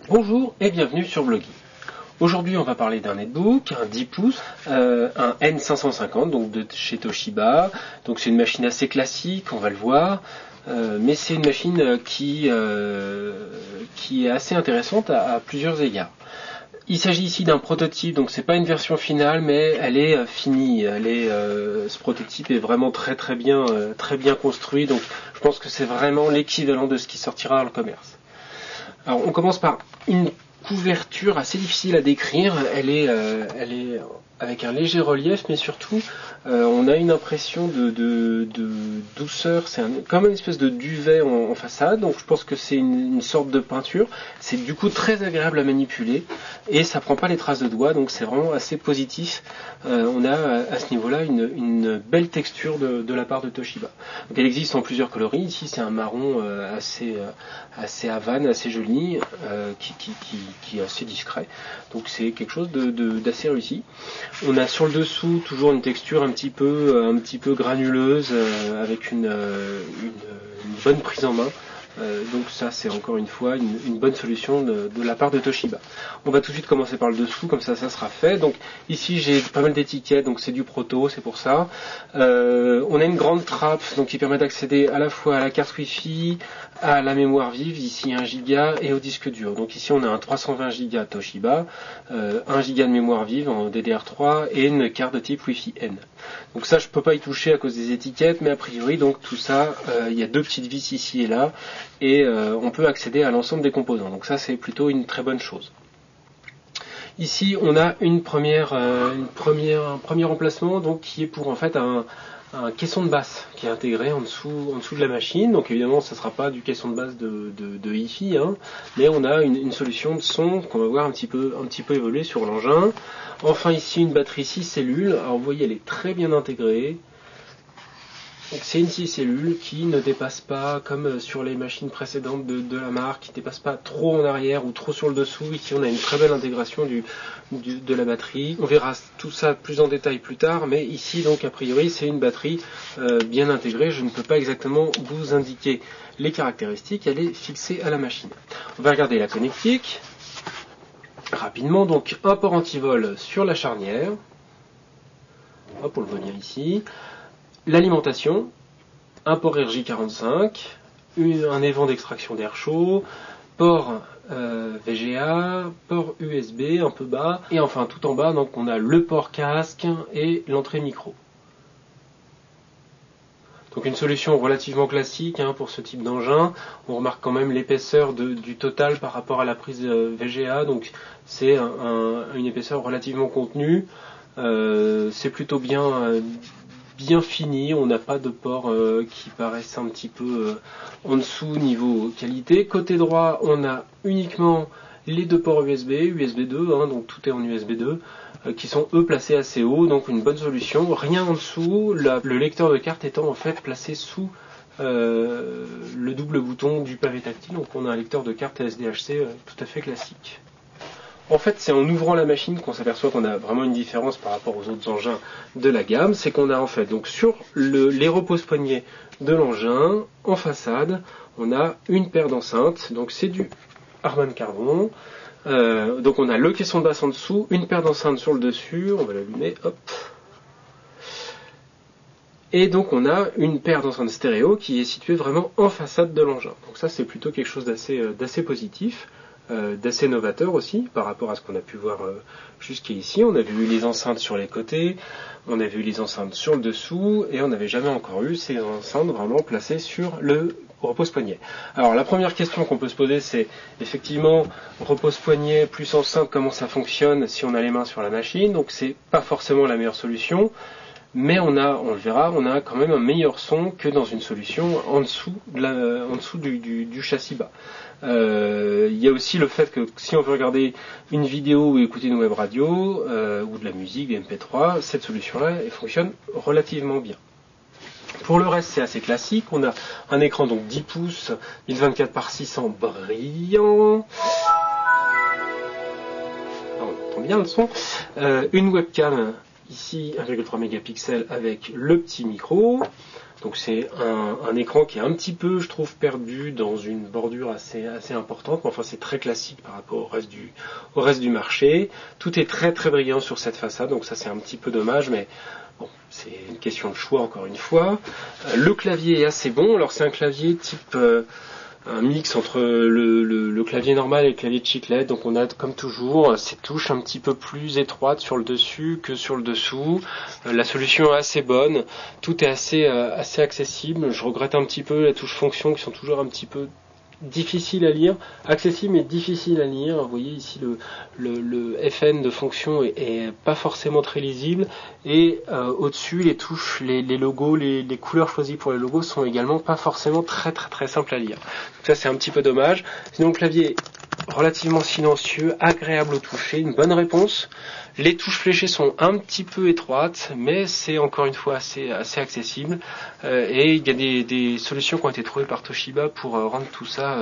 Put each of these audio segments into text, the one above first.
Bonjour et bienvenue sur Blogy. Aujourd'hui on va parler d'un netbook, un 10 pouces, un N550 donc de chez Toshiba. Donc c'est une machine assez classique, on va le voir, mais c'est une machine qui est assez intéressante à plusieurs égards. Il s'agit ici d'un prototype, donc c'est pas une version finale, mais elle est finie. Ce prototype est vraiment très bien construit, donc je pense que c'est vraiment l'équivalent de ce qui sortira dans le commerce. Alors on commence par une couverture assez difficile à décrire, elle est avec un léger relief, mais surtout on a une impression de douceur, c'est comme une espèce de duvet en façade, donc je pense que c'est une sorte de peinture, c'est du coup très agréable à manipuler, et ça prend pas les traces de doigts, donc c'est vraiment assez positif. On a à ce niveau-là une belle texture de la part de Toshiba. Donc elle existe en plusieurs coloris, ici c'est un marron assez Havane, assez joli, qui est assez discret, donc c'est quelque chose d'assez réussi. On a sur le dessous toujours une texture un petit peu granuleuse, avec une bonne prise en main. Donc ça c'est encore une fois une bonne solution de la part de Toshiba. On va tout de suite commencer par le dessous, comme ça sera fait. Donc ici j'ai pas mal d'étiquettes, donc c'est du proto, c'est pour ça. On a une grande trappe donc qui permet d'accéder à la fois à la carte Wi-Fi, à la mémoire vive, ici 1 Go, et au disque dur. Donc ici on a un 320 Go Toshiba, 1 Go de mémoire vive en DDR3 et une carte de type Wi-Fi N. Donc ça je peux pas y toucher à cause des étiquettes, mais a priori donc tout ça, il y a deux petites vis ici et là, et on peut accéder à l'ensemble des composants. Donc ça c'est plutôt une très bonne chose. Ici on a un premier emplacement donc qui est pour en fait un caisson de basse qui est intégré en dessous de la machine. Donc évidemment ça ne sera pas du caisson de basse de hi-fi, hein, mais on a une solution de son qu'on va voir un petit peu évoluer sur l'engin. Enfin ici une batterie 6 cellules, alors vous voyez elle est très bien intégrée. Donc c'est une 6 cellules qui ne dépasse pas, comme sur les machines précédentes de la marque, qui ne dépasse pas trop en arrière ou trop sur le dessous. Ici on a une très belle intégration de la batterie. On verra tout ça plus en détail plus tard, mais ici donc a priori c'est une batterie bien intégrée. Je ne peux pas exactement vous indiquer les caractéristiques, elle est fixée à la machine. On va regarder la connectique rapidement. Donc un port anti-vol sur la charnière. Hop, on le voit bien ici. L'alimentation, un port RJ45, un évent d'extraction d'air chaud, port VGA, port USB un peu bas, et enfin tout en bas donc on a le port casque et l'entrée micro. Donc une solution relativement classique pour ce type d'engin. On remarque quand même l'épaisseur du total par rapport à la prise VGA, donc c'est une épaisseur relativement contenue. C'est plutôt bien fini, on n'a pas de ports qui paraissent un petit peu en dessous niveau qualité. Côté droit, on a uniquement les deux ports USB 2, donc tout est en USB 2, qui sont eux placés assez haut, donc une bonne solution. Rien en dessous, le lecteur de carte étant en fait placé sous le double bouton du pavé tactile, donc on a un lecteur de carte SDHC tout à fait classique. En fait, c'est en ouvrant la machine qu'on s'aperçoit qu'on a vraiment une différence par rapport aux autres engins de la gamme. C'est qu'on a en fait, donc sur les repose-poignets de l'engin, en façade, on a une paire d'enceintes. Donc c'est du Harman Kardon. Donc on a le caisson de basse en dessous, une paire d'enceintes sur le dessus. On va l'allumer, hop. Et donc on a une paire d'enceintes stéréo qui est située vraiment en façade de l'engin. Donc ça c'est plutôt quelque chose d'assez positif. D'assez novateur aussi par rapport à ce qu'on a pu voir jusqu'ici. On a vu les enceintes sur les côtés, on a vu les enceintes sur le dessous, et on n'avait jamais encore eu ces enceintes vraiment placées sur le repose-poignet. Alors la première question qu'on peut se poser, c'est effectivement repose-poignet plus enceinte, comment ça fonctionne si on a les mains sur la machine. Donc c'est pas forcément la meilleure solution, mais on le verra, on a quand même un meilleur son que dans une solution en dessous du châssis bas. Il y a aussi le fait que si on veut regarder une vidéo ou écouter une web radio ou de la musique, des MP3, cette solution-là elle fonctionne relativement bien. Pour le reste, c'est assez classique. On a un écran donc 10 pouces, 1024 par 600 brillant. Alors, on entend bien le son. Une webcam, ici 1,3 mégapixels avec le petit micro. Donc c'est un écran qui est un petit peu, je trouve, perdu dans une bordure assez importante, mais enfin c'est très classique par rapport au reste du marché. Tout est très très brillant sur cette façade, donc ça c'est un petit peu dommage, mais bon, c'est une question de choix encore une fois. Le clavier est assez bon, alors c'est un clavier type un mix entre le clavier normal et le clavier de chiclette, donc on a comme toujours ces touches un petit peu plus étroites sur le dessus que sur le dessous. La solution est assez bonne, tout est assez accessible. Je regrette un petit peu les touches fonctions qui sont toujours un petit peu difficile à lire, accessible mais difficile à lire. Vous voyez ici le FN de fonction est pas forcément très lisible, et au-dessus les touches, les logos, les couleurs choisies pour les logos sont également pas forcément très simples à lire. Donc ça c'est un petit peu dommage. Sinon le clavier relativement silencieux, agréable au toucher, une bonne réponse. Les touches fléchées sont un petit peu étroites, mais c'est encore une fois assez accessible. Et il y a des solutions qui ont été trouvées par Toshiba pour rendre tout ça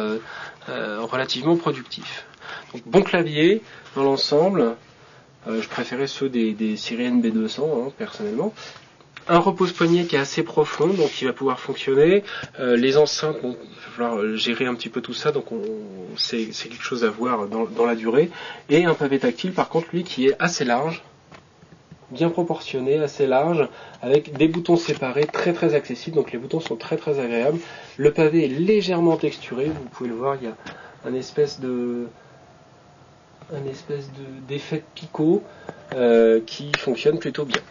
relativement productif. Donc bon clavier dans l'ensemble. Je préférais ceux des séries NB200 personnellement. Un repose-poignet qui est assez profond, donc il va pouvoir fonctionner. Les enceintes, bon, il va falloir gérer un petit peu tout ça, donc c'est quelque chose à voir dans la durée. Et un pavé tactile, par contre, lui, qui est assez large, bien proportionné, assez large, avec des boutons séparés, très accessibles, donc les boutons sont très agréables. Le pavé est légèrement texturé, vous pouvez le voir, il y a un espèce d'effet de picot qui fonctionne plutôt bien.